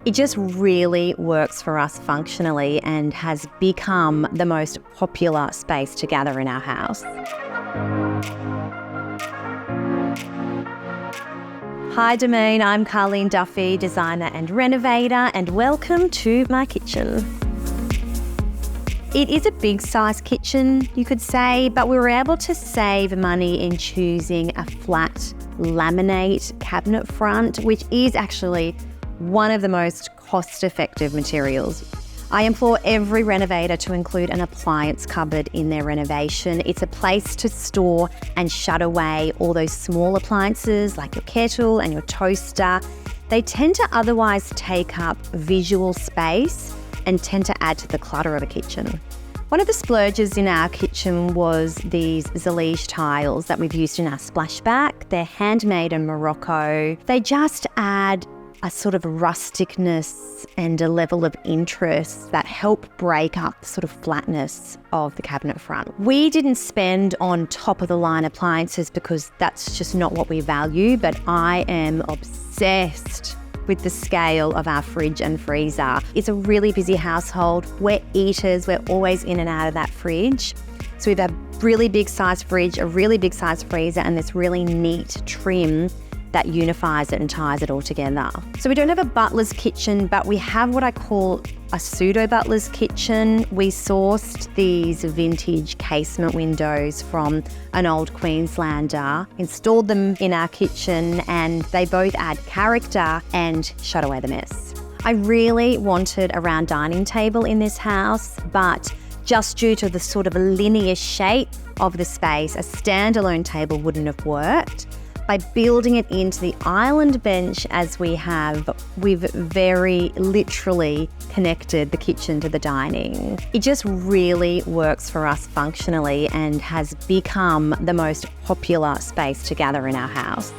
It just really works for us functionally and has become the most popular space to gather in our house. Hi Domain, I'm Carlene Duffy, designer and renovator, and welcome to my kitchen. It is a big size kitchen, you could say, but we were able to save money in choosing a flat laminate cabinet front, which is actually one of the most cost-effective materials. I implore every renovator to include an appliance cupboard in their renovation. It's a place to store and shut away all those small appliances like your kettle and your toaster. They tend to otherwise take up visual space and tend to add to the clutter of a kitchen. One of the splurges in our kitchen was these Zallige tiles that we've used in our splashback. They're handmade in Morocco. They just add a sort of rusticness and a level of interest that help break up the sort of flatness of the cabinet front. We didn't spend on top of the line appliances because that's just not what we value, but I am obsessed with the scale of our fridge and freezer. It's a really busy household. We're eaters, we're always in and out of that fridge. So we have a really big size fridge, a really big size freezer, and this really neat trim that unifies it and ties it all together. So we don't have a butler's kitchen, but we have what I call a pseudo butler's kitchen. We sourced these vintage casement windows from an old Queenslander, installed them in our kitchen, and they both add character and shut away the mess. I really wanted a round dining table in this house, but just due to the sort of linear shape of the space, a standalone table wouldn't have worked. By building it into the island bench as we have, we've very literally connected the kitchen to the dining. It just really works for us functionally and has become the most popular space to gather in our house.